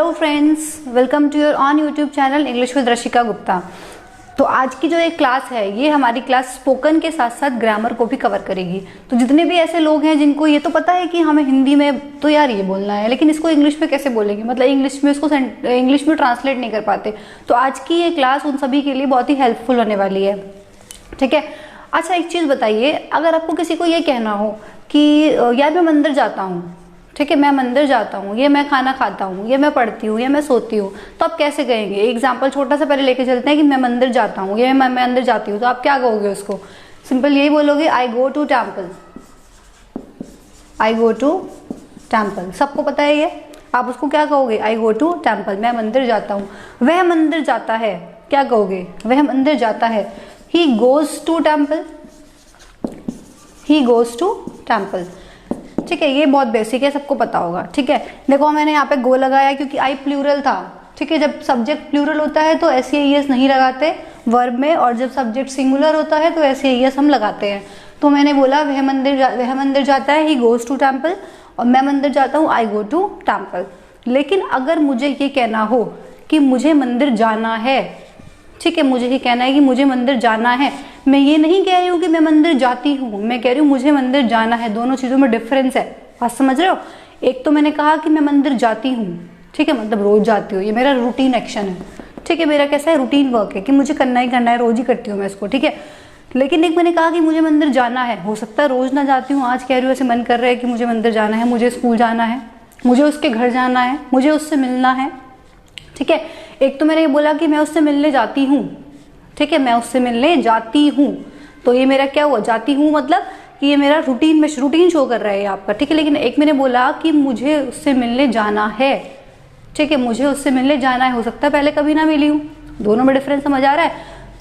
Hello friends, welcome to your own YouTube channel English with Rashika Gupta. तो आज की जो एक क्लास है ये हमारी क्लास स्पोकन के साथ साथ ग्रामर को भी कवर करेगी। तो जितने भी ऐसे लोग हैं जिनको ये तो पता है कि हमें हिंदी में तो यार ये बोलना है, लेकिन इसको इंग्लिश में कैसे बोलेंगे, मतलब इंग्लिश में ट्रांसलेट नहीं कर पाते, तो आज की ये क्लास उन सभी के लिए बहुत ही हेल्पफुल होने वाली है। ठीक है। अच्छा, एक चीज़ बताइए, अगर आपको किसी को ये कहना हो कि यार मैं मंदिर जाता हूँ, ठीक है, मैं मंदिर जाता हूँ, ये मैं खाना खाता हूँ, ये मैं पढ़ती हूँ, ये मैं सोती हूँ, तो आप कैसे कहेंगे? एग्जाम्पल छोटा सा पहले लेके चलते हैं कि मैं मंदिर जाता हूँ, ये मैं मंदिर जाती हूँ, तो आप क्या कहोगे उसको? सिंपल यही बोलोगे, I go to temple. I go to temple, सबको पता है ये। आप उसको क्या कहोगे? आई गो टू टेम्पल, मैं मंदिर जाता हूँ। वह मंदिर जाता है, क्या कहोगे? वह मंदिर जाता है। He goes to temple. He goes to temple. ठीक है, ये बहुत बेसिक है, सबको पता होगा। ठीक है, देखो मैंने यहाँ पे गो लगाया क्योंकि आई प्लूरल था। ठीक है, जब सब्जेक्ट प्लूरल होता है तो एस नहीं लगाते वर्ब में, और जब सब्जेक्ट सिंगुलर होता है तो एस हम लगाते हैं। तो मैंने बोला वह मंदिर जाता है, ही गोज टू टेम्पल, और मैं मंदिर जाता हूँ, आई गो टू टेम्पल। लेकिन अगर मुझे ये कहना हो कि मुझे मंदिर जाना है, ठीक है, मुझे ये कहना है कि मुझे मंदिर जाना है, मैं ये नहीं कह रही हूँ कि मैं मंदिर जाती हूँ, मैं कह रही हूँ मुझे मंदिर जाना है। दोनों चीज़ों में डिफरेंस है, बात समझ रहे हो? एक तो मैंने कहा कि मैं मंदिर जाती हूँ, ठीक है, मतलब रोज जाती हूँ, ये मेरा रूटीन एक्शन है। ठीक है, मेरा कैसा है, रूटीन वर्क है कि मुझे करना ही करना है, रोज ही करती हूँ मैं इसको। ठीक है, लेकिन एक मैंने कहा कि मुझे मंदिर जाना है, हो सकता है रोज ना जाती हूँ, आज कह रही हूँ ऐसे मन कर रहा है कि मुझे मंदिर जाना है, मुझे स्कूल जाना है, मुझे उसके घर जाना है, मुझे उससे मिलना है। ठीक है, एक तो मैंने ये बोला कि मैं उससे मिलने जाती हूँ, ठीक है, मैं उससे मिलने जाती हूँ, तो ये मेरा क्या हुआ? जाती हूँ, मतलब कि ये मेरा रूटीन शो कर रहा है आपका। ठीक है, लेकिन एक मैंने बोला कि मुझे उससे मिलने जाना है, ठीक है, मुझे उससे मिलने जाना है, हो सकता है पहले कभी ना मिली हूँ, दोनों में डिफरेंस समझ आ रहा है?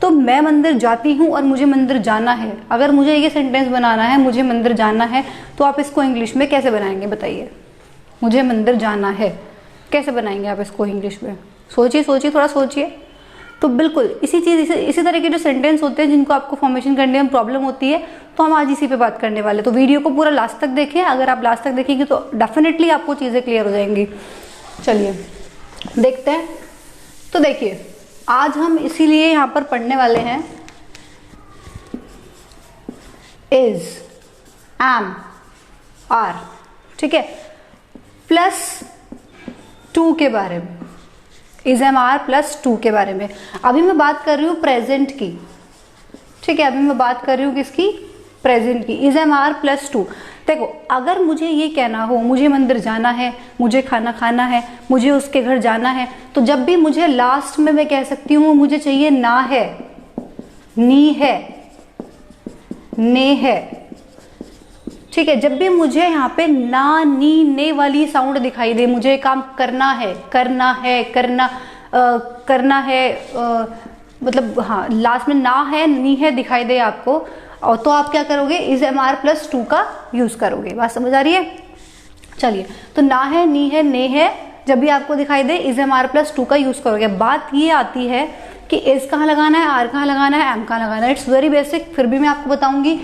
तो मैं मंदिर जाती हूँ और मुझे मंदिर जाना है, अगर मुझे ये सेंटेंस बनाना है, मुझे मंदिर जाना है, तो आप इसको इंग्लिश में कैसे बनाएंगे बताइए? मुझे मंदिर जाना है कैसे बनाएंगे आप इसको इंग्लिश में? सोचिए, थोड़ा सोचिए। तो बिल्कुल इसी तरह के जो सेंटेंस होते हैं जिनको आपको फॉर्मेशन करने में प्रॉब्लम होती है, तो हम आज इसी पे बात करने वाले। तो वीडियो को पूरा लास्ट तक देखें, अगर आप लास्ट तक देखेंगे तो डेफिनेटली आपको चीज़ें क्लियर हो जाएंगी। चलिए देखते हैं। तो देखिए, आज हम इसीलिए यहाँ पर पढ़ने वाले हैं इज, एम, आर, ठीक है, +2 के बारे में, इज एम आर +2 के बारे में। अभी मैं बात कर रही हूँ प्रेजेंट की, ठीक है, अभी मैं बात कर रही हूँ किसकी? प्रेजेंट की, इज एम आर +2। देखो, अगर मुझे ये कहना हो मुझे मंदिर जाना है, मुझे खाना खाना है, मुझे उसके घर जाना है, तो जब भी मुझे लास्ट में मैं कह सकती हूँ मुझे चाहिए ना है, नी है, ने है। ठीक है, जब भी मुझे यहाँ पे ना, नी, ने वाली साउंड दिखाई दे, मुझे काम करना है, करना है, मतलब हाँ, लास्ट में ना है, नी है दिखाई दे आपको, और तो आप क्या करोगे? इज एम आर +2 का यूज करोगे। बात समझ आ रही है? चलिए, तो ना है, नी है, ने है, जब भी आपको दिखाई दे इज एम आर +2 का यूज करोगे। बात ये आती है कि इज कहाँ लगाना है, आर कहाँ लगाना है, एम कहाँ लगाना है। इट्स वेरी बेसिक, फिर भी मैं आपको बताऊंगी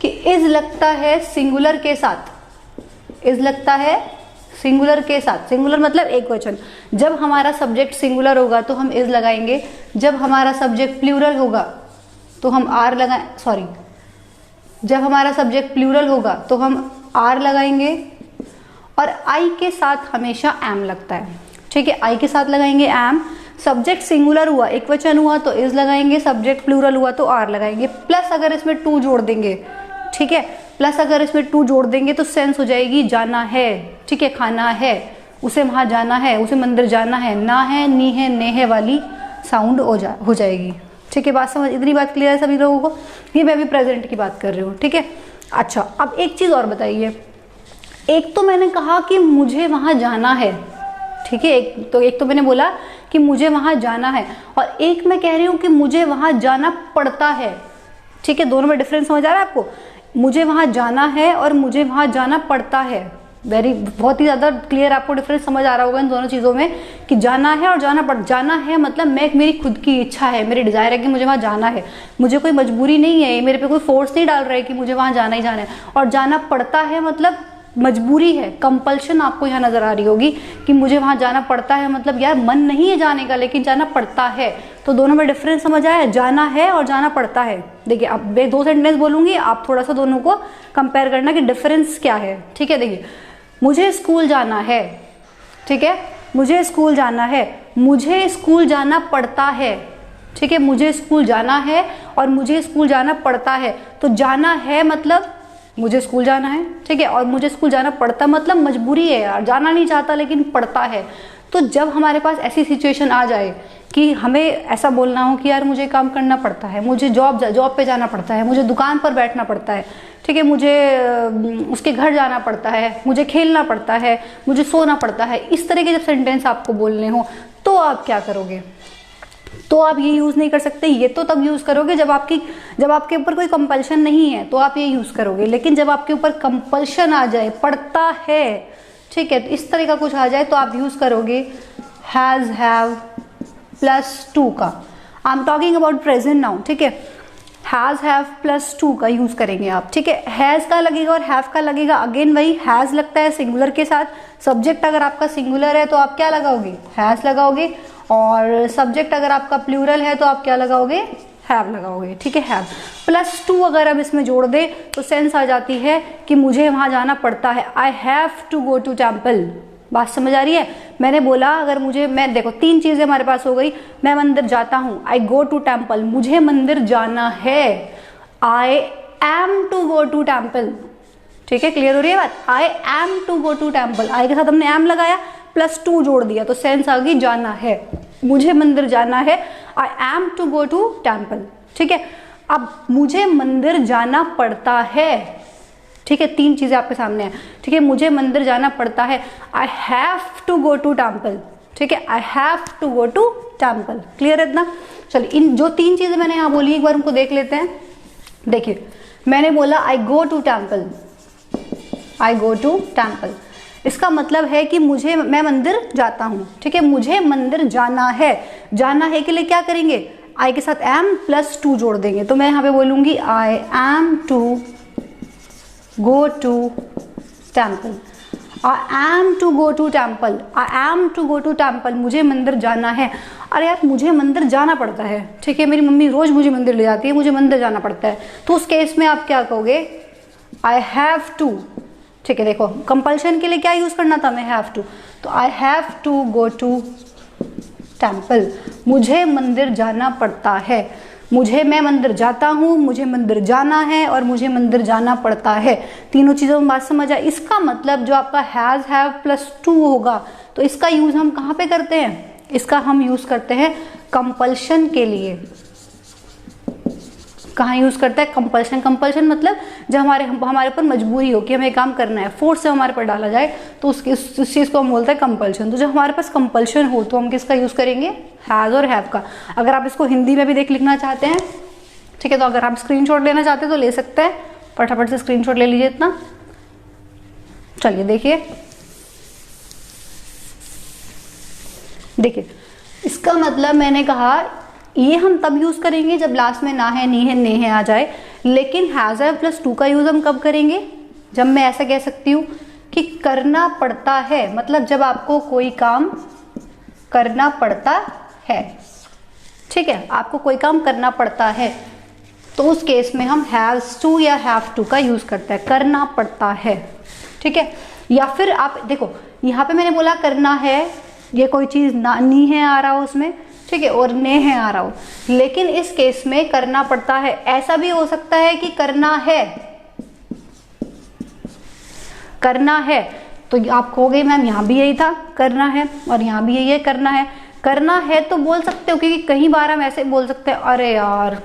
कि इज लगता है सिंगुलर के साथ। इज लगता है सिंगुलर के साथ, सिंगुलर मतलब एक वचन। जब हमारा सब्जेक्ट सिंगुलर होगा तो हम इज लगाएंगे, जब हमारा सब्जेक्ट प्लूरल होगा तो हम आर जब हमारा सब्जेक्ट प्लूरल होगा तो हम आर लगाएंगे, और आई के साथ हमेशा एम लगता है। ठीक है, आई के साथ लगाएंगे एम। सब्जेक्ट सिंगुलर हुआ, एक वचन हुआ तो इज लगाएंगे, सब्जेक्ट प्लूरल हुआ तो आर लगाएंगे, प्लस अगर इसमें 2 जोड़ देंगे, ठीक है, प्लस अगर इसमें 2 जोड़ देंगे तो सेंस हो जाएगी जाना है, ठीक है, खाना है, उसे वहां जाना है, उसे मंदिर जाना है, ना है, नी है, ने है वाली साउंड हो जाएगी। ठीक है, बात समझ, इतनी बात क्लियर है सभी लोगों को? ये मैं अभी प्रेजेंट की बात कर रही हूँ। ठीक है, अच्छा, अब एक चीज और बताइए। एक तो मैंने कहा कि मुझे वहां जाना है, ठीक है, एक तो मैंने बोला कि मुझे वहां जाना है, और एक मैं कह रही हूं कि मुझे वहां जाना पड़ता है। ठीक है, दोनों में डिफरेंस समझ आ रहा है आपको? मुझे वहां जाना है और मुझे वहां जाना पड़ता है। बहुत ही ज्यादा क्लियर आपको डिफरेंस समझ आ रहा होगा इन दोनों चीजों में, कि जाना है और जाना है मतलब मेरी खुद की इच्छा है, मेरी डिजायर है कि मुझे वहां जाना है, मुझे कोई मजबूरी नहीं है, मेरे पे कोई फोर्स नहीं डाल रहा है कि मुझे वहां जाना ही जाना है। और जाना पड़ता है मतलब मजबूरी है, कंपल्शन आपको यहाँ नजर आ रही होगी कि मुझे वहां जाना पड़ता है, मतलब यार मन नहीं है जाने का लेकिन जाना पड़ता है। तो दोनों में डिफरेंस समझ आया, जाना है और जाना पड़ता है। देखिए अब मैं 2 सेंटेंस बोलूंगी, आप थोड़ा सा दोनों को कंपेयर करना कि डिफरेंस क्या है। ठीक है, देखिए मुझे स्कूल जाना है, ठीक है, मुझे स्कूल जाना है, मुझे स्कूल जाना पड़ता है। ठीक है, मुझे स्कूल जाना है और मुझे स्कूल जाना पड़ता है। तो जाना है मतलब मुझे स्कूल जाना है, ठीक है, और मुझे स्कूल जाना पड़ता मतलब मजबूरी है यार, जाना नहीं चाहता लेकिन पड़ता है। तो जब हमारे पास ऐसी सिचुएशन आ जाए कि हमें ऐसा बोलना हो कि यार मुझे काम करना पड़ता है, मुझे जॉब पे जाना पड़ता है, मुझे दुकान पर बैठना पड़ता है, ठीक है, मुझे उसके घर जाना पड़ता है, मुझे खेलना पड़ता है, मुझे सोना पड़ता है, इस तरह के जब सेंटेंस आपको बोलने हो तो आप क्या करोगे? तो आप ये यूज नहीं कर सकते। ये तो तब यूज करोगे जब आपके ऊपर कोई कंपल्शन नहीं है, तो आप ये यूज करोगे। लेकिन जब आपके ऊपर कंपल्शन आ जाए, पड़ता है, ठीक है, तो इस तरह का कुछ आ जाए तो आप यूज करोगे हैज हैव प्लस टू का। I am talking about present now, ठीक है, हैज हैव प्लस टू का यूज करेंगे आप। ठीक है, हैज का लगेगा और हैव का लगेगा, अगेन वही हैज लगता है सिंगुलर के साथ। सब्जेक्ट अगर आपका सिंगुलर है तो आप क्या लगाओगे? हैज लगाओगे, और सब्जेक्ट अगर आपका प्लूरल है तो आप क्या लगाओगे? हैव लगाओगे। ठीक है, हैव प्लस टू अगर हम इसमें जोड़ दे तो सेंस आ जाती है कि मुझे वहां जाना पड़ता है। I have to go to temple. बात समझ आ रही है? मैंने बोला अगर मैं देखो 3 चीजें हमारे पास हो गई। मैं मंदिर जाता हूं, आई गो टू टेम्पल, मुझे मंदिर जाना है, I am to go to temple. ठीक है, क्लियर हो रही है बात? I am to go to temple, I के साथ हमने एम लगाया, प्लस टू जोड़ दिया तो सेंस आ गई जाना है, मुझे मंदिर जाना है, I am to go to temple. ठीक है, अब मुझे मंदिर जाना पड़ता है, ठीक है, 3 चीजें आपके सामने हैं। ठीक है, मुझे मंदिर जाना पड़ता है, I have to go to temple. ठीक है, I have to go to temple. Clear है इतना? चलिए, इन जो 3 चीजें मैंने यहाँ बोली एक बार उनको देख लेते हैं। देखिए, मैंने बोला I go to temple, I go to temple, इसका मतलब है कि मैं मंदिर जाता हूं। ठीक है, मुझे मंदिर जाना है, जाना है के लिए क्या करेंगे? आई के साथ एम प्लस टू जोड़ देंगे। तो मैं यहाँ पे बोलूंगी I am to go to temple, I am to go to temple, I am to go to temple, मुझे मंदिर जाना है। अरे यार, मुझे मंदिर जाना पड़ता है, ठीक है, मेरी मम्मी रोज मुझे मंदिर ले जाती है, मुझे मंदिर जाना पड़ता है। तो उस केस में आप क्या कहोगे? I have to. ठीक है, देखो कंपल्शन के लिए क्या यूज करना था? मैं हैव टू, तो I have to go to temple, मुझे मंदिर जाना पड़ता है। मैं मंदिर जाता हूं, मुझे मंदिर जाना है और मुझे मंदिर जाना पड़ता है। तीनों चीजों में बात समझ आए? इसका मतलब जो आपका हैज हैव प्लस टू होगा तो इसका यूज हम कहाँ पे करते हैं? इसका हम यूज करते हैं कंपल्शन के लिए। कहाँ यूज करता है? कंपल्शन। कंपल्शन मतलब जब हमारे ऊपर मजबूरी हो कि हमें काम करना है, फोर्स से हमारे पर डाला जाए तो उस चीज को हम बोलते हैं कंपल्शन। तो जब हमारे पास कंपल्शन हो तो हम किसका यूज करेंगे? हैज और हैव का। अगर आप इसको हिंदी में भी लिखना चाहते हैं, ठीक है, तो अगर आप स्क्रीनशॉट लेना चाहते हैं तो ले सकते हैं, फटाफट से स्क्रीनशॉट ले लीजिए इतना। चलिए देखिए इसका मतलब मैंने कहा ये हम तब यूज करेंगे जब लास्ट में ना है, नी है, ने है आ जाए। लेकिन हैज हैव प्लस टू का यूज हम कब करेंगे? जब मैं ऐसा कह सकती हूँ कि करना पड़ता है, मतलब जब आपको कोई काम करना पड़ता है, ठीक है, आपको कोई काम करना पड़ता है, तो उस केस में हम हैव्स टू या हैव टू का यूज करते हैं, करना पड़ता है। ठीक है, या फिर आप देखो यहाँ पे मैंने बोला करना है, ये कोई चीज ना नी है आ रहा हो उसमें, ठीक है, और ने है आ रहा हो, लेकिन इस केस में करना पड़ता है। ऐसा भी हो सकता है कि करना है, करना है, तो आप कहोगे मैम यहाँ भी यही था करना है और यहाँ भी यही है करना है। करना है तो बोल सकते हो, क्योंकि कई बार हम ऐसे बोल सकते हैं अरे यार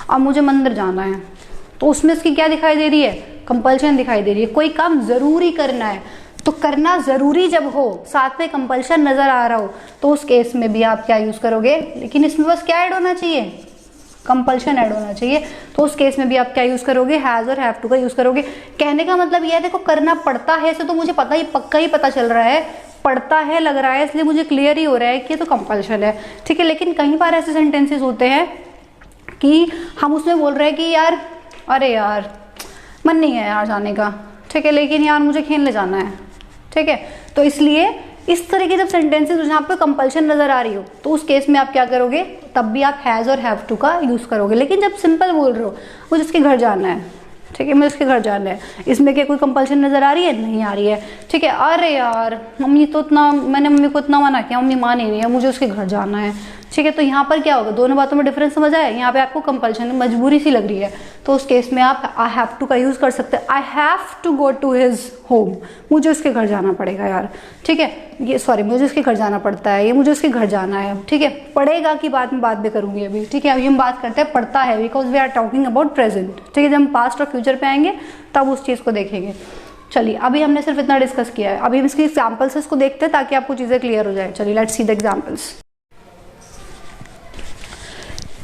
अब मुझे मंदिर जाना है, तो उसमें इसकी क्या दिखाई दे रही है? कंपल्शन दिखाई दे रही है। कोई काम जरूरी करना है, तो करना जरूरी जब हो, साथ में कंपल्शन नजर आ रहा हो, तो उस केस में भी आप क्या यूज करोगे? लेकिन इसमें बस क्या ऐड होना चाहिए? कंपल्शन ऐड होना चाहिए। तो उस केस में भी आप क्या यूज करोगे? हैज और हैव टू का यूज करोगे। कहने का मतलब यह है, देखो करना पड़ता है से तो मुझे पक्का ही पता चल रहा है, पड़ता है लग रहा है, इसलिए मुझे क्लियर ही हो रहा है कि ये तो कंपल्शन है। ठीक है, लेकिन कई बार ऐसे सेंटेंसेस होते हैं कि हम उसमें बोल रहे हैं कि यार अरे यार मन नहीं है यार जाने का, ठीक है, लेकिन यार मुझे खेलने जाना है, ठीक है। तो इसलिए इस तरह के जब सेंटेंसेस जहाँ पे कंपल्शन नजर आ रही हो तो उस केस में आप क्या करोगे, तब भी आप हैज़ और हैव टू का यूज करोगे। लेकिन जब सिंपल बोल रहे हो मुझे उसके घर जाना है, ठीक है, मुझे उसके घर जाना है, इसमें क्या कोई कंपल्शन नजर आ रही है, नहीं आ रही है, ठीक है। अरे यार मम्मी तो इतना, मैंने मम्मी को इतना मना किया, मम्मी मान ही नहीं है, मुझे उसके घर जाना है, ठीक है। तो यहाँ पर क्या होगा, दोनों बातों में डिफरेंस समझ आया। यहाँ पे आपको कंपल्शन मजबूरी सी लग रही है तो उस केस में आप आई हैव टू का यूज कर सकते हैं। I have to go to his home, मुझे उसके घर जाना पड़ेगा यार, ठीक है, ये सॉरी मुझे उसके घर जाना पड़ता है, ये मुझे उसके घर जाना है, ठीक है। पढ़ेगा की बात में बात भी करूंगी अभी, ठीक है। अभी हम बात करते हैं पढ़ता है, because we are talking about present, ठीक है। जब हम पास्ट और फ्यूचर पे आएंगे तब उस चीज को देखेंगे। चलिए अभी हमने सिर्फ इतना डिस्कस किया है, अभी हम इसके एग्जाम्पल्स इसको देखते हैं ताकि आपको चीजें क्लियर हो जाए। चलिए लेट्स सी द एग्जाम्पल्स।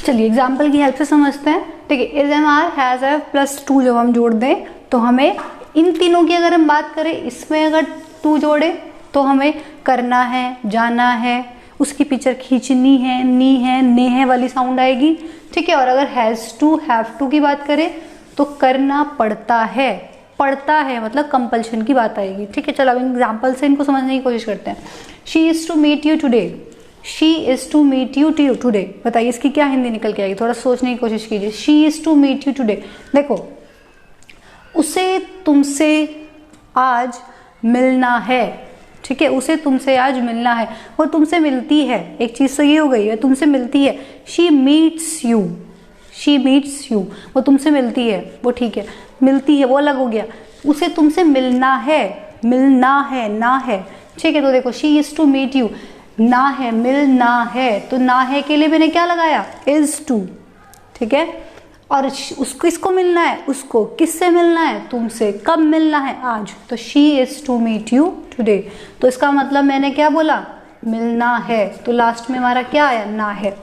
चलिए एग्जाम्पल की हेल्प से समझते हैं, ठीक है। इज एम आर हैज एव प्लस टू जब हम जोड़ दें तो हमें इन तीनों की अगर हम बात करें, इसमें अगर टू जोड़े तो हमें करना है, जाना है, उसकी पिक्चर खींचनी है, नी है, ने है वाली साउंड आएगी, ठीक है। और अगर हैज टू हैव टू की बात करें तो करना पड़ता है, पड़ता है मतलब कंपल्शन की बात आएगी, ठीक है। चलो अब एग्जाम्पल से इनको समझने की कोशिश करते हैं। She is to meet you today, she is to meet you today, बताइए इसकी क्या हिंदी निकल के आएगी, थोड़ा सोचने की कोशिश कीजिए। She is to meet you today, देखो उसे तुमसे आज मिलना है, ठीक है, उसे तुमसे आज मिलना है, वो तुमसे मिलती है, एक चीज तो ये हो गई है, तुमसे मिलती है। She meets you, she meets you, वो तुमसे मिलती है, वो ठीक है, मिलती है वो अलग हो गया, उसे तुमसे मिलना है, मिलना है, ना है, ठीक है। तो देखो she is to meet you, ना है, मिलना है, तो ना है के लिए मैंने क्या लगाया, इज टू, ठीक है। और उसको किसको मिलना है, उसको किससे मिलना है, तुमसे, कब मिलना है, आज, तो she is to meet you today. तो इसका मतलब मैंने क्या बोला, मिलना है, तो लास्ट में हमारा क्या आया, ना है।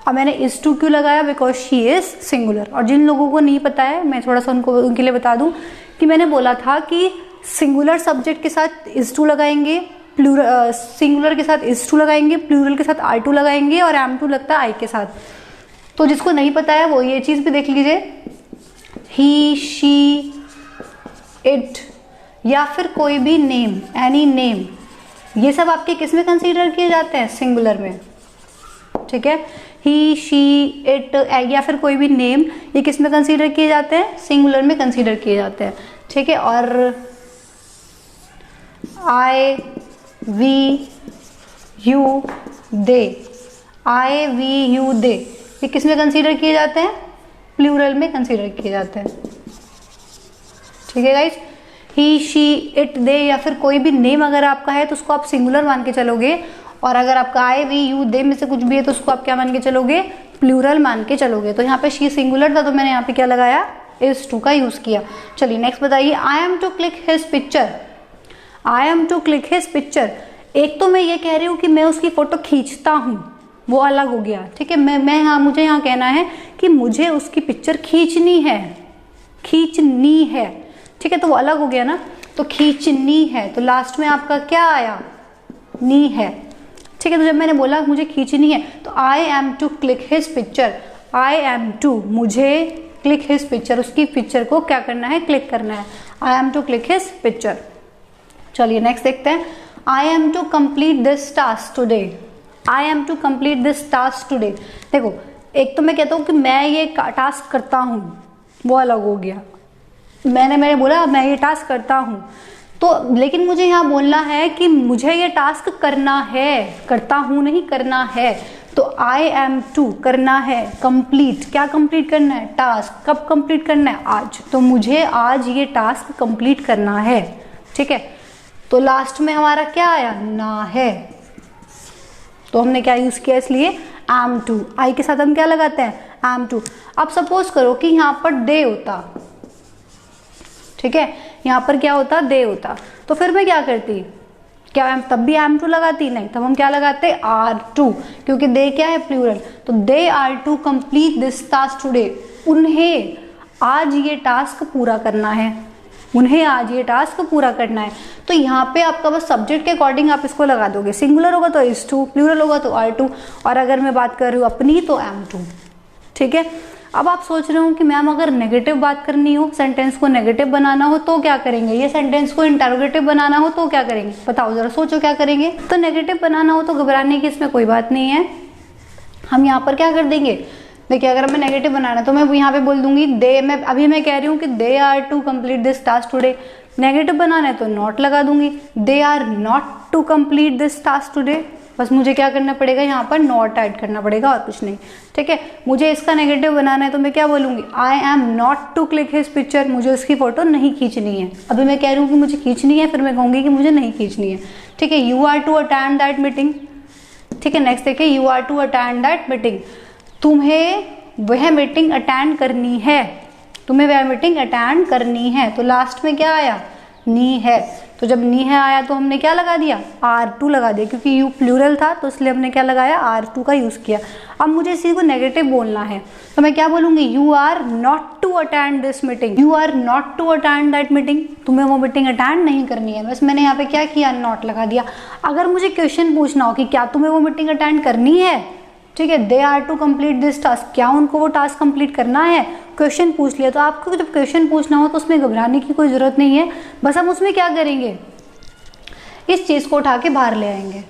अब मैंने इज टू क्यों लगाया, बिकॉज शी इज सिंगुलर। और जिन लोगों को नहीं पता है मैं थोड़ा सा उनके लिए बता दूं कि मैंने बोला था कि सिंगुलर सब्जेक्ट के साथ इज टू लगाएंगे, सिंगुलर के साथ इज टू लगाएंगे, प्लूरल के साथ आर टू लगाएंगे और एम टू लगता है आई के साथ। तो जिसको नहीं पता है वो ये चीज भी देख लीजिए, ही, शी, इट या फिर कोई भी नेम, एनी नेम, ये सब आपके किस में कंसीडर किए जाते हैं, सिंगुलर में, ठीक है। ही, शी, इट या फिर कोई भी नेम, ये किस में कंसीडर किए जाते हैं, सिंगुलर में कंसीडर किए जाते हैं, ठीक है। और I, we, you, they, I, we, you, they, ये किस में कंसीडर किए जाते हैं, प्लूरल में कंसीडर किए जाते हैं, ठीक है गाइस। ही, शी, इट, दे या फिर कोई भी नेम अगर आपका है तो उसको आप सिंगुलर मान के चलोगे, और अगर आपका आई, वी, यू, दे में से कुछ भी है तो उसको आप क्या मान के चलोगे, प्लूरल मान के चलोगे। तो यहाँ पे शी सिंगुलर था तो मैंने यहाँ पे क्या लगाया, इज टू का यूज किया। चलिए नेक्स्ट बताइए, I am to click his picture, I am to click his picture. एक तो मैं ये कह रही हूँ कि मैं उसकी फोटो खींचता हूँ, वो अलग हो गया, ठीक है। मैं यहाँ, मुझे यहाँ कहना है कि मुझे उसकी पिक्चर खींचनी है, खींचनी है, ठीक है, तो वो अलग हो गया ना। तो खींचनी है तो लास्ट में आपका क्या आया, नी है, ठीक है। तो जब मैंने बोला मुझे खींचनी है तो I am to click his picture, I am to, मुझे क्लिक हिज पिक्चर, उसकी पिक्चर को क्या करना है, क्लिक करना है, I am to click his picture. चलिए नेक्स्ट देखते हैं, I am to complete this task today, I am to complete this task today. देखो एक तो मैं कहता हूँ कि मैं ये टास्क करता हूँ, वो अलग हो गया, मैंने बोला मैं ये टास्क करता हूँ, तो लेकिन मुझे यहाँ बोलना है कि मुझे ये टास्क करना है, करता हूँ नहीं, करना है। तो आई एम टू करना है, कंप्लीट, क्या कंप्लीट करना है, टास्क, कब कंप्लीट करना है, आज, तो मुझे आज ये टास्क कंप्लीट करना है, ठीक है। तो लास्ट में हमारा क्या आया, ना है, तो हमने क्या यूज किया, इसलिए एम टू, आई के साथ हम क्या लगाते हैं, एम टू। अब सपोज करो कि यहाँ पर दे होता, ठीक है, यहाँ पर क्या होता, दे होता, तो फिर मैं क्या करती, क्या तब भी एम टू लगाती, नहीं, तब हम क्या लगाते, आर टू, क्योंकि दे क्या है, प्लूरल, तो they are to complete this task today, उन्हें आज ये टास्क पूरा करना है, उन्हें आज ये टास्क पूरा करना है। तो यहाँ पे आपका बस सब्जेक्ट के अकॉर्डिंग आप इसको लगा दोगे, सिंगुलर होगा तो इज टू, प्लूरल होगा तो आर टू, और अगर मैं बात कर रही हूँ अपनी तो एम टू, ठीक है। अब आप सोच रहे हो कि मैम अगर नेगेटिव बात करनी हो, सेंटेंस को नेगेटिव बनाना हो तो क्या करेंगे, ये सेंटेंस को इंटरोगेटिव बनाना हो तो क्या करेंगे, बताओ जरा, सोचो क्या करेंगे। तो नेगेटिव बनाना हो तो घबराने की इसमें कोई बात नहीं है, हम यहाँ पर क्या कर देंगे, देखिए अगर मैं नेगेटिव बनाना तो मैं यहाँ पे बोल दूंगी दे, मैं कह रही हूँ कि they are to complete this task today, negative बनाना है तो नॉट लगा दूंगी, they are not to complete this task today, बस मुझे क्या करना पड़ेगा यहाँ पर नॉट ऐड करना पड़ेगा और कुछ नहीं, ठीक है। मुझे इसका नेगेटिव बनाना है तो मैं क्या बोलूंगी, I am not to click his picture, मुझे उसकी फोटो नहीं खींचनी है। अभी मैं कह रही हूँ कि मुझे खींचनी है, फिर मैं कहूंगी कि मुझे नहीं खींचनी है, ठीक है। You are to attend that meeting, ठीक है। नेक्स्ट देखिए, you are to attend that meeting, तुम्हें वह मीटिंग अटेंड करनी है, तुम्हें वह मीटिंग अटेंड करनी है, तो लास्ट में क्या आया, नी है, तो जब नी है आया तो हमने क्या लगा दिया, R2 लगा दिया, क्योंकि यू प्लूरल था तो इसलिए हमने क्या लगाया, R2 का यूज किया। अब मुझे इसी को नेगेटिव बोलना है तो मैं क्या बोलूंगी, you are not to attend this meeting, you are not to attend that meeting, तुम्हें वो मीटिंग अटेंड नहीं करनी है, बस मैंने यहाँ पे क्या किया, नॉट लगा दिया। अगर मुझे क्वेश्चन पूछना हो कि क्या तुम्हें वो मीटिंग अटेंड करनी है, ठीक है, they are to complete this task, क्या उनको वो टास्क कंप्लीट करना है, क्वेश्चन पूछ लिया। तो आपको जब क्वेश्चन पूछना हो तो उसमें घबराने की कोई जरूरत नहीं है, बस हम उसमें क्या करेंगे, इस चीज को उठा के बाहर ले आएंगे,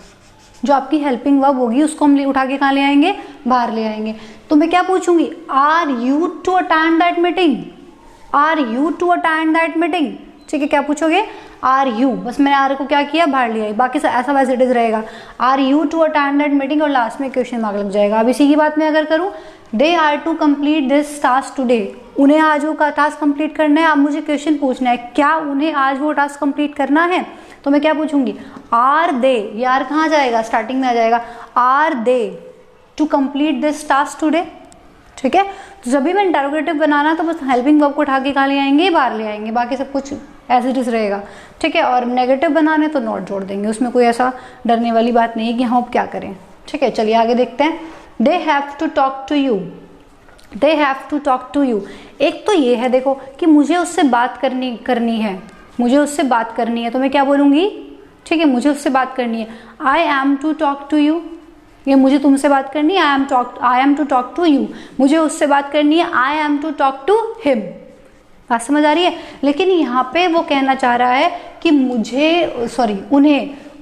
जो आपकी हेल्पिंग वर्ब होगी उसको हम उठा के कहाँ ले आएंगे, बाहर ले आएंगे। तो मैं क्या पूछूंगी, are you to attend that meeting, are you to attend that meeting, ठीक है। क्या पूछोगे, आर यू, बस मैंने आर को क्या किया, बाहर लिया, बाकी ऐसा वैसे इट इज रहेगा, are you to attend that meeting और लास्ट में क्वेश्चन मार्क लग जाएगा। अब इसी की बात मैं अगर करूँ, they are to complete this task today, उन्हें आज वो टास्क कंप्लीट करना है। अब मुझे क्वेश्चन पूछना है, क्या उन्हें आज वो टास्क कंप्लीट करना है, तो मैं क्या पूछूंगी, आर दे, ये आर कहाँ जाएगा, स्टार्टिंग में आ जाएगा, are they to complete this task today, ठीक है। तो जब भी मैं इंटरोगेटिव बनाना तो बस हेल्पिंग वर्ब को उठा के कहाँ ले आएंगे, बाहर ले आएंगे, बाकी सब कुछ एज इट इज रहेगा, ठीक है। और नेगेटिव बनाने तो नॉट जोड़ देंगे, उसमें कोई ऐसा डरने वाली बात नहीं है कि हम अब क्या करें, ठीक है। चलिए आगे देखते हैं, they have to talk to you, they have to talk to you, एक तो ये है देखो कि मुझे उससे बात करनी है, मुझे उससे बात करनी है, तो मैं क्या बोलूंगी, ठीक है, मुझे उससे बात करनी है, I am to talk to you, ये मुझे तुमसे बात करनी है, I am to talk to you, मुझे उससे बात करनी है, I am to talk to him, बात समझ आ रही है। लेकिन यहाँ पे वो कहना चाह रहा है कि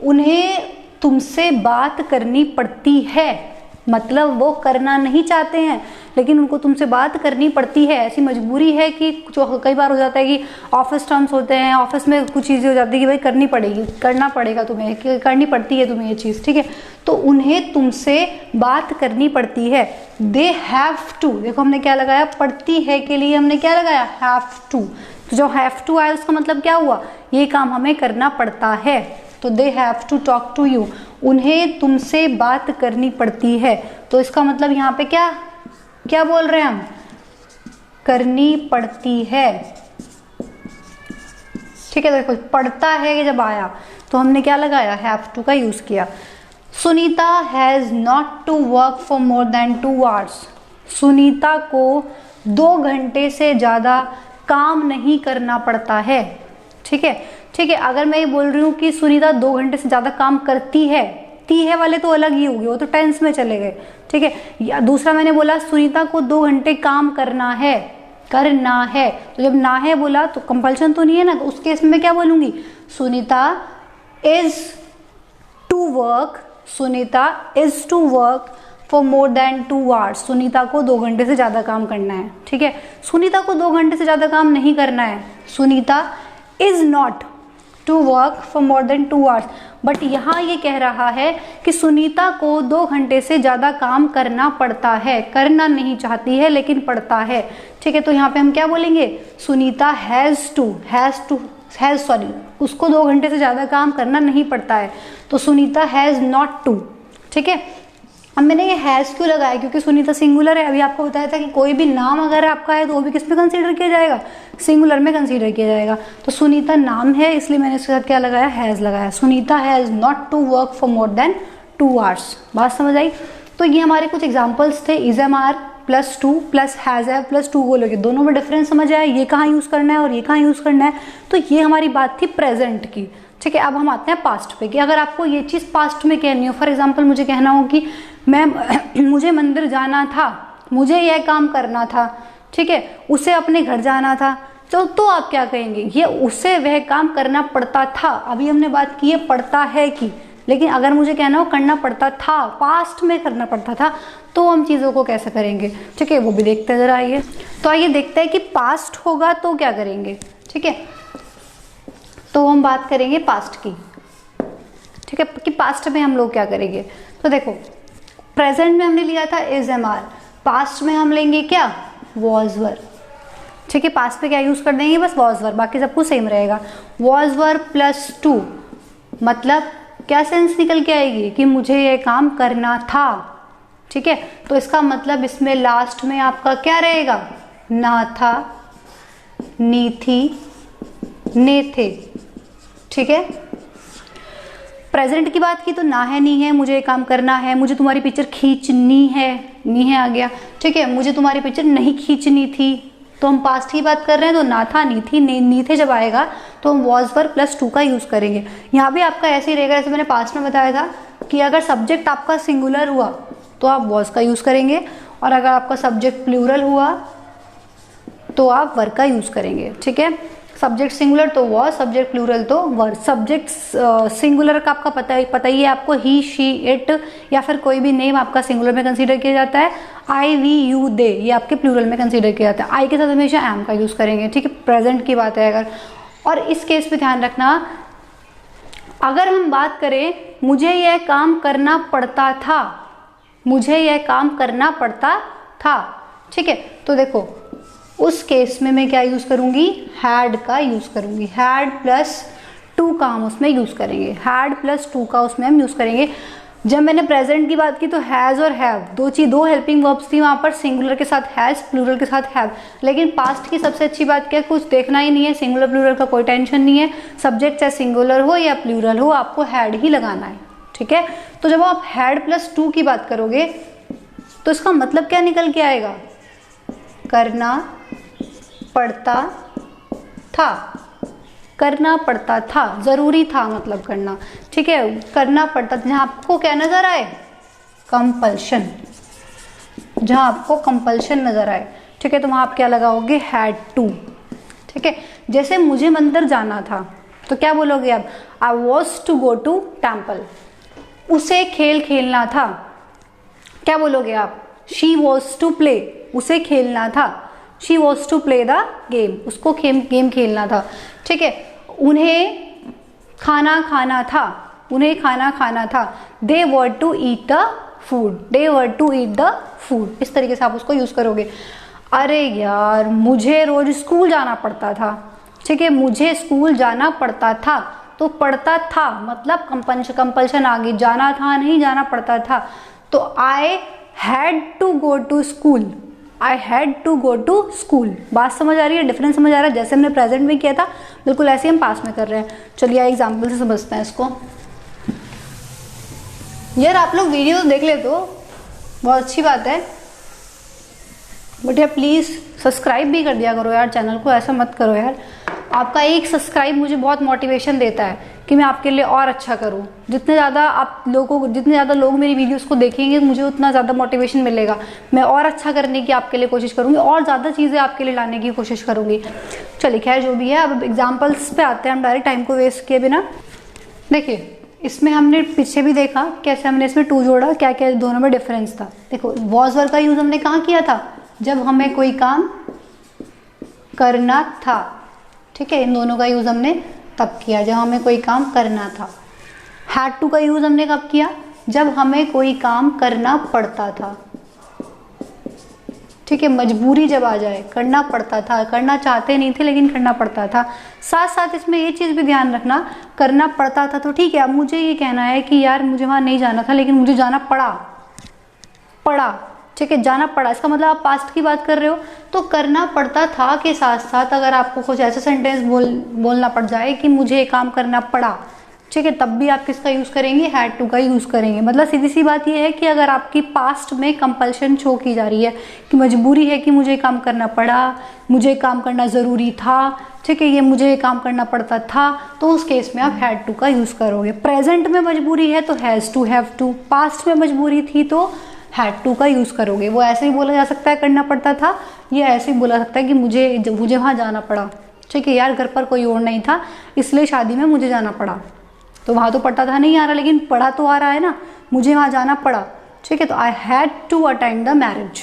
उन्हें तुमसे बात करनी पड़ती है, मतलब वो करना नहीं चाहते हैं लेकिन उनको तुमसे बात करनी पड़ती है, ऐसी मजबूरी है कि जो कई बार हो जाता है कि ऑफिस टर्म्स होते हैं, ऑफिस में कुछ चीज़ें हो जाती है कि भाई करनी पड़ेगी, करना पड़ेगा तुम्हें, करनी पड़ती है तुम्हें ये चीज़, ठीक है। तो उन्हें तुमसे बात करनी पड़ती है, दे हैव टू, देखो हमने क्या लगाया, पड़ती है के लिए हमने क्या लगाया, हैव टू, तो जो हैव टू आया उसका मतलब क्या हुआ, ये काम हमें करना पड़ता है, तो they have to talk to you, उन्हें तुमसे बात करनी पड़ती है, तो इसका मतलब यहाँ पे क्या बोल रहे हैं हम, करनी पड़ती है, ठीक है। देखो पड़ता है कि जब आया तो हमने क्या लगाया, हैव टू का यूज किया। Sunita has not to work for more than 2 hours, Sunita को 2 घंटे से ज्यादा काम नहीं करना पड़ता है, ठीक है, ठीक है। अगर मैं ये बोल रही हूँ कि सुनीता 2 घंटे से ज्यादा काम करती है, ती है वाले तो अलग ही हो गए, वो तो टेंस में चले गए, ठीक है। या दूसरा मैंने बोला सुनीता को 2 घंटे काम करना है, तो जब ना है बोला तो कंपल्शन तो नहीं है ना, तो उस केस में क्या बोलूंगी, Sunita is to work for more than 2 hours, Sunita को 2 घंटे से ज्यादा काम करना है, ठीक है। सुनीता को 2 घंटे से ज्यादा काम नहीं करना है, Sunita is not to work for more than 2 hours, but यहाँ ये कह रहा है कि सुनीता को 2 घंटे से ज्यादा काम करना पड़ता है, करना नहीं चाहती है लेकिन पड़ता है, ठीक है। तो यहाँ पे हम क्या बोलेंगे, सुनीता उसको 2 घंटे से ज्यादा काम करना नहीं पड़ता है, तो सुनीता हैज नॉट टू, ठीक है। अब मैंने ये हैज क्यों लगाया, क्योंकि सुनीता सिंगुलर है, अभी आपको बताया था कि कोई भी नाम अगर आपका है तो वो भी किस में कंसीडर किया जाएगा, सिंगुलर में कंसीडर किया जाएगा। तो सुनीता नाम है इसलिए मैंने इसके साथ क्या लगाया, हैज लगाया। Sunita has not to work for more than 2 hours, बात समझ आई। तो ये हमारे कुछ एग्जाम्पल्स थे, is am are +2 plus has have +2 बोलोगे, दोनों में डिफरेंस समझ आया, ये कहाँ यूज करना है और ये कहाँ यूज करना है। तो ये हमारी बात थी प्रेजेंट की, ठीक है। अब हम आते हैं पास्ट पे, कि अगर आपको ये चीज पास्ट में कहनी हो, फॉर एग्जाम्पल मुझे कहना हो कि मुझे मंदिर जाना था, मुझे यह काम करना था, ठीक है, उसे अपने घर जाना था, तो आप क्या कहेंगे, ये उसे वह काम करना पड़ता था। अभी हमने बात की है पड़ता है की, लेकिन अगर मुझे कहना हो करना पड़ता था, पास्ट में करना पड़ता था, तो हम चीज़ों को कैसे करेंगे, ठीक है, वो भी देखते हैं जरा। आइए तो आइए देखते हैं कि पास्ट होगा तो क्या करेंगे, ठीक है। तो हम बात करेंगे पास्ट की, ठीक है, कि पास्ट में हम लोग क्या करेंगे। तो देखो प्रेजेंट में हमने लिया था इज एम आर, पास्ट में हम लेंगे क्या, वॉज वर, ठीक है। पास्ट में क्या यूज कर देंगे, बस वॉज वर, बाकी सब कुछ सेम रहेगा। वॉज वर प्लस टू, मतलब क्या सेंस निकल के आएगी कि मुझे ये काम करना था, ठीक है। तो इसका मतलब इसमें लास्ट में आपका क्या रहेगा, ना था, नी थी, ने थे, ठीक है। प्रेजेंट की बात की तो ना है, नी है, मुझे ये काम करना है, मुझे तुम्हारी पिक्चर खींचनी है, नी है आ गया, ठीक है। मुझे तुम्हारी पिक्चर नहीं खींचनी थी, तो हम पास्ट की बात कर रहे हैं, तो ना था, नी थी, नी थे जब आएगा तो हम वॉज वर प्लस टू का यूज करेंगे। यहाँ भी आपका ऐसे ही रहेगा जैसे मैंने पास्ट में बताया था कि अगर सब्जेक्ट आपका सिंगुलर हुआ तो आप वॉज का यूज करेंगे, और अगर आपका सब्जेक्ट प्लूरल हुआ तो आप वर का यूज करेंगे, ठीक है। सब्जेक्ट सिंगुलर तो वॉज, सब्जेक्ट प्लूरल तो वर। सब्जेक्ट सिंगुलर का आपका पता ही है आपको, ही, शी, इट, या फिर कोई भी नेम आपका सिंगुलर में कंसीडर किया जाता है। आई, वी, यू, दे, ये आपके प्लूरल में कंसीडर किया जाता है। आई के साथ हमेशा एम का यूज करेंगे, ठीक है, प्रेजेंट की बात है अगर। और इस केस पे ध्यान रखना, अगर हम बात करें मुझे यह काम करना पड़ता था, मुझे यह काम करना पड़ता था, ठीक है, तो देखो उस केस में मैं क्या यूज करूंगी, हैड का यूज करूंगी। हैड प्लस टू का हम उसमें यूज करेंगे, हैड प्लस टू का उसमें हम यूज करेंगे। जब मैंने प्रेजेंट की बात की तो हैज और हैव दो हेल्पिंग वर्ब्स थी वहां पर, सिंगुलर के साथ हैज, प्लूरल के साथ हैव। लेकिन पास्ट की सबसे अच्छी बात क्या है, कुछ देखना ही नहीं है, सिंगुलर प्लूरल का कोई टेंशन नहीं है, सब्जेक्ट चाहे सिंगुलर हो या प्लूरल हो आपको हैड ही लगाना है, ठीक है। तो जब आप हैड प्लस टू की बात करोगे तो इसका मतलब क्या निकल के आएगा, करना पड़ता था, करना पड़ता था, जरूरी था मतलब करना, ठीक है, करना पड़ता था। जहां आपको क्या नजर आए, कंपल्शन, जहां आपको कंपल्शन नजर आए, ठीक है, तो वहां आप क्या लगाओगे, हैड टू, ठीक है। जैसे मुझे मंदिर जाना था तो क्या बोलोगे आप, I was to go to temple. उसे खेल खेलना था, क्या बोलोगे आप, शी वॉज टू प्ले, उसे खेलना था, she was to play the game, उसको गेम खेलना था, ठीक है। उन्हें खाना खाना था, उन्हें खाना खाना था, they were to eat the food, they were to eat the food, इस तरीके से आप उसको यूज करोगे। अरे यार मुझे रोज स्कूल जाना पड़ता था, ठीक है, मुझे स्कूल जाना पड़ता था, तो पड़ता था मतलब कंपल्शन आ गई, जाना था नहीं जाना पड़ता था, तो I had to go to school, I had to go to school. बात समझ आ रही है, डिफरेंस समझ आ रहा है, जैसे हमने प्रेजेंट में किया था बिल्कुल ऐसे हम पास में कर रहे हैं। चलिए एग्जाम्पल से समझते हैं इसको। यार आप लोग वीडियो देख ले तो बहुत अच्छी बात है, बट यार प्लीज सब्सक्राइब भी कर दिया करो यार चैनल को, ऐसा मत करो यार। आपका एक सब्सक्राइब मुझे बहुत मोटिवेशन देता है कि मैं आपके लिए और अच्छा करूं। जितने ज़्यादा लोग मेरी वीडियोस को देखेंगे मुझे उतना ज़्यादा मोटिवेशन मिलेगा, मैं और अच्छा करने की आपके लिए कोशिश करूंगी, और ज़्यादा चीज़ें आपके लिए लाने की कोशिश करूंगी। चलिए खैर जो भी है, अब एग्जाम्पल्स पे आते हैं हम डायरेक्ट, टाइम को वेस्ट किए बिना। देखिए इसमें हमने पीछे भी देखा कैसे हमने इसमें टू जोड़ा, क्या क्या दोनों में डिफरेंस था। देखो वॉज वर का यूज हमने कहाँ किया था, जब हमें कोई काम करना था, ठीक है, इन दोनों का यूज हमने तब किया जब हमें कोई काम करना था। हैड टू का यूज हमने कब किया, जब हमें कोई काम करना पड़ता था, ठीक है, मजबूरी जब आ जाए, करना पड़ता था, करना चाहते नहीं थे लेकिन करना पड़ता था। साथ साथ इसमें ये चीज भी ध्यान रखना, करना पड़ता था तो ठीक है, अब मुझे ये कहना है कि यार मुझे वहां नहीं जाना था लेकिन मुझे जाना पड़ा, ठीक है, जाना पड़ा, इसका मतलब आप पास्ट की बात कर रहे हो, तो करना पड़ता था के साथ साथ अगर आपको कुछ ऐसा सेंटेंस बोलना पड़ जाए कि मुझे ये काम करना पड़ा, ठीक है, तब भी आप किसका यूज करेंगे, हैड टू का यूज करेंगे। मतलब सीधी सी बात यह है कि अगर आपकी पास्ट में कंपल्शन शो की जा रही है कि मजबूरी है कि मुझे काम करना पड़ा, मुझे काम करना जरूरी था, ठीक है, ये मुझे काम करना पड़ता था, तो उस केस में आप हैड टू का यूज करोगे। प्रेजेंट में मजबूरी है तो has to, have to, past में मजबूरी थी तो हैड टू का यूज़ करोगे। वो ऐसे ही बोला जा सकता है करना पड़ता था, ये ऐसे ही बोला सकता है कि मुझे वहाँ जाना पड़ा। ठीक है यार, घर पर कोई और नहीं था इसलिए शादी में मुझे जाना पड़ा। तो वहाँ तो पढ़ता था नहीं आ रहा, लेकिन पढ़ा तो आ रहा है ना, मुझे वहाँ जाना पड़ा। ठीक है, तो I had to attend the marriage.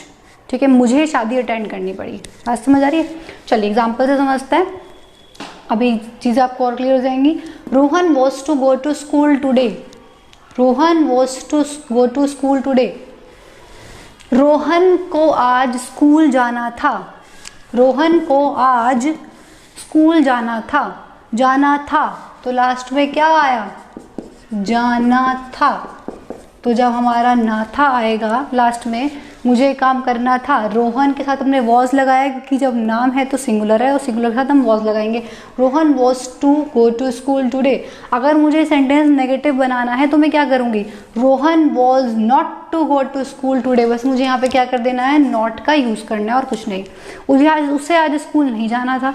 ठीक है, मुझे शादी अटेंड करनी पड़ी। बात समझ आ रही है? चलिए एग्जाम्पल से समझते हैं, अभी चीज़ें आपको और क्लियर हो जाएंगी। Rohan was to go to school today. Rohan was to go to school today. Rohan को आज स्कूल जाना था। रोहन को आज स्कूल जाना था। जाना था तो लास्ट में क्या आया? जाना था। तो जब हमारा ना था आएगा लास्ट में, मुझे काम करना था, रोहन के साथ हमने वॉज लगाया क्योंकि जब नाम है तो सिंगुलर है और सिंगुलर के साथ हम वॉज लगाएंगे। Rohan was to go to school today. अगर मुझे सेंटेंस नेगेटिव बनाना है तो मैं क्या करूँगी? Rohan was not to go to school today. बस मुझे यहाँ पे क्या कर देना है? नॉट का यूज़ करना है और कुछ नहीं। उसे आज स्कूल नहीं जाना था।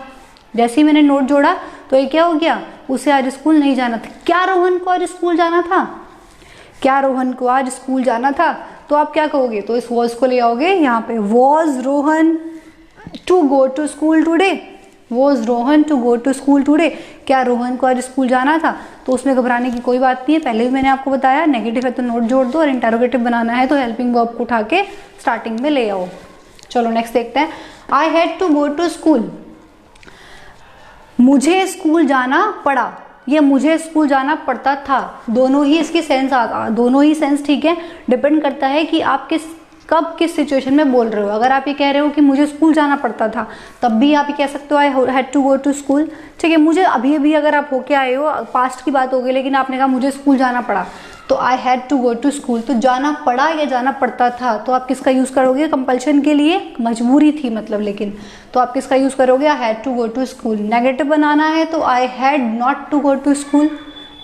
जैसे ही मैंने नोट जोड़ा तो ये क्या हो गया? उसे आज स्कूल नहीं जाना था। क्या रोहन को आज स्कूल जाना था? क्या रोहन को आज स्कूल जाना था? तो आप क्या कहोगे? तो इस वॉज को ले आओगे यहाँ पे, was Rohan to go to school today. Was Rohan to go to school today. क्या रोहन को आज स्कूल जाना था? तो उसमें घबराने की कोई बात नहीं है, पहले भी मैंने आपको बताया, नेगेटिव है तो नोट जोड़ दो और इंटरोगेटिव बनाना है तो हेल्पिंग वर्ब को उठा के स्टार्टिंग में ले आओ। चलो नेक्स्ट देखते हैं। I had to go to school. मुझे स्कूल जाना पड़ा। ये मुझे स्कूल जाना पड़ता था। दोनों ही इसकी सेंस दोनों ही सेंस ठीक है, डिपेंड करता है कि आप कब किस सिचुएशन में बोल रहे हो। अगर आप ये कह रहे हो कि मुझे स्कूल जाना पड़ता था, तब भी आप ये कह सकते हो I had to go to school. ठीक है, मुझे अभी अगर आप होके आए हो, पास्ट की बात हो गई, लेकिन आपने कहा मुझे स्कूल जाना पड़ा, तो I had to go to school. तो जाना पड़ा या जाना पड़ता था, तो आप किसका यूज़ करोगे? कंपल्शन के लिए, मजबूरी थी मतलब, लेकिन तो आप किसका यूज़ करोगे? I had to go to school. Negative बनाना है तो I had not to go to school.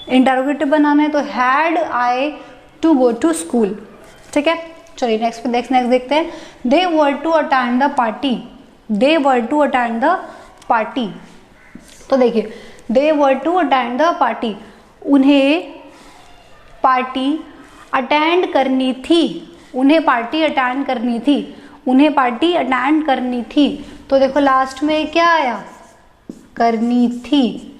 Interrogative बनाना है तो had I to go to school. ठीक है, चलिए नेक्स्ट देखते हैं। They were to attend the party. They were to attend the party. तो देखिए, they were to attend the party, उन्हें पार्टी अटेंड करनी थी। उन्हें पार्टी अटेंड करनी थी। उन्हें पार्टी अटेंड करनी थी। तो देखो लास्ट में क्या आया? करनी थी।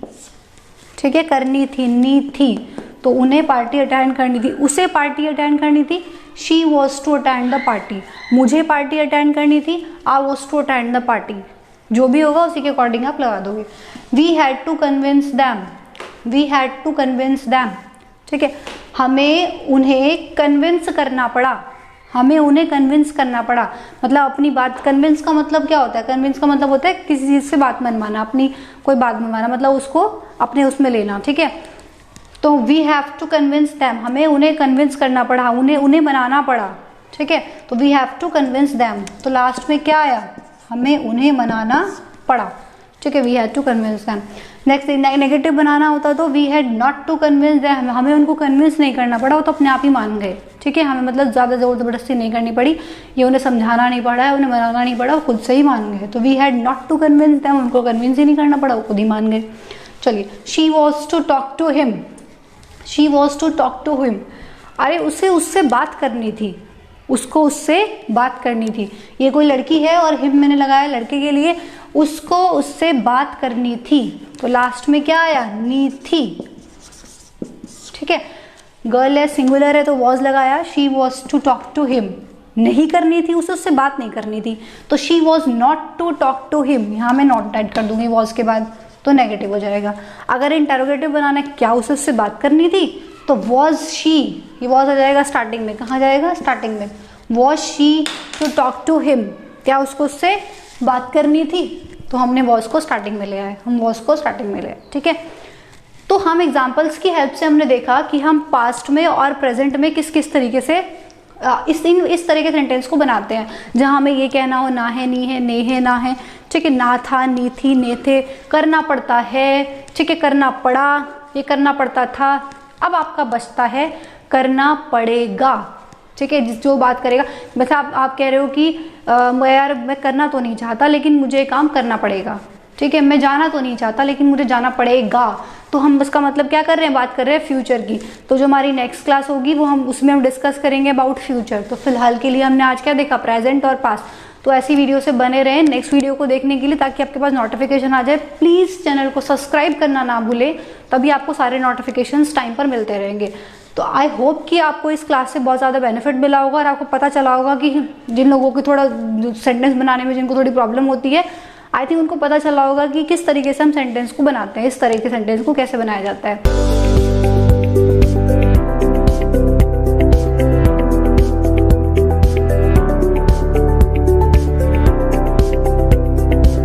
ठीक है, करनी थी, नी थी, तो उन्हें पार्टी अटेंड करनी थी। उसे पार्टी अटेंड करनी थी। She was to attend the party. मुझे पार्टी अटेंड करनी थी। I was to attend the party. जो भी होगा उसी के अकॉर्डिंग आप लगा दोगे। We had to convince them. We had to convince them. ठीक है, हमें उन्हें कन्विंस करना पड़ा। हमें उन्हें कन्विंस करना पड़ा, मतलब अपनी बात। कन्विंस का मतलब क्या होता है? कन्विंस का मतलब होता है किसी चीज़ से बात मनवाना, अपनी कोई बात मनवाना, मतलब उसको अपने उसमें लेना। ठीक है, तो we have to convince them, हमें उन्हें कन्विंस करना पड़ा, उन्हें मनाना पड़ा। ठीक है, तो we have to convince them. तो लास्ट में क्या आया? हमें उन्हें मनाना पड़ा। ठीक है, we had to convince them. Next negative बनाना होता तो we had not to convince them, हमें उनको कन्विंस नहीं करना पड़ा, वो तो अपने आप ही मान गए। ठीक है, हमें मतलब ज़्यादा ज़ोर ज़बरदस्ती नहीं करनी पड़ी, ये उन्हें समझाना नहीं पड़ा है, उन्हें मनाना नहीं पड़ा, वो खुद से ही मान गए। तो we had not to convince them, उनको कन्विंस ही नहीं करना पड़ा, वो खुद ही मान गए। चलिए, she was to talk to him. She was to talk to him, अरे उसे उससे बात करनी थी, उसको उससे बात करनी थी। ये कोई लड़की है और हिम मैंने लगाया लड़के के लिए, उसको उससे बात करनी थी। तो लास्ट में क्या आया? नी थी। ठीक है, गर्ल है, सिंगुलर है तो वॉज लगाया। She was to talk to him, नहीं करनी थी, उसे उससे बात नहीं करनी थी। तो she was not to talk to him, यहाँ मैं नॉट ऐड कर दूंगी वॉज के बाद, तो नेगेटिव हो जाएगा। अगर इंटरोगेटिव बनाना है, क्या उसे उससे बात करनी थी, तो वॉज शी, ये वॉज आ जाएगा स्टार्टिंग में। कहाँ जाएगा? स्टार्टिंग में। Was she to talk to him, क्या उसको उससे बात करनी थी, तो हमने वॉज को स्टार्टिंग में ले आए, हम वॉज को स्टार्टिंग में ले आए। ठीक है, तो हम एग्जाम्पल्स की हेल्प से हमने देखा कि हम पास्ट में और प्रेजेंट में किस किस तरीके से इस तरह के सेंटेंस को बनाते हैं, जहाँ हमें ये कहना हो ना है, नी है, ने है, ना है। ठीक है, ना था, नी थी, ने थे, करना पड़ता है। ठीक है, करना पड़ा, ये करना पड़ता था। अब आपका बचता है करना पड़ेगा। ठीक है, जो बात करेगा, वैसे आप कह रहे हो कि यार मैं करना तो नहीं चाहता लेकिन मुझे काम करना पड़ेगा। ठीक है, मैं जाना तो नहीं चाहता लेकिन मुझे जाना पड़ेगा। तो हम उसका मतलब क्या कर रहे हैं, बात कर रहे हैं फ्यूचर की। तो जो हमारी नेक्स्ट क्लास होगी वो उसमें हम डिस्कस करेंगे अबाउट फ्यूचर। तो फिलहाल के लिए हमने आज क्या देखा, प्रेजेंट और पास्ट। तो ऐसी वीडियो से बने रहें नेक्स्ट वीडियो को देखने के लिए, ताकि आपके पास नोटिफिकेशन आ जाए। प्लीज़ चैनल को सब्सक्राइब करना ना भूलें, तभी आपको सारे नोटिफिकेशंस टाइम पर मिलते रहेंगे। तो आई होप कि आपको इस क्लास से बहुत ज़्यादा बेनिफिट मिला होगा और आपको पता चला होगा कि जिन लोगों की थोड़ा सेंटेंस बनाने में जिनको थोड़ी प्रॉब्लम होती है, आई थिंक उनको पता चला होगा कि किस तरीके से हम सेंटेंस को बनाते हैं, इस तरह के सेंटेंस को कैसे बनाया जाता है।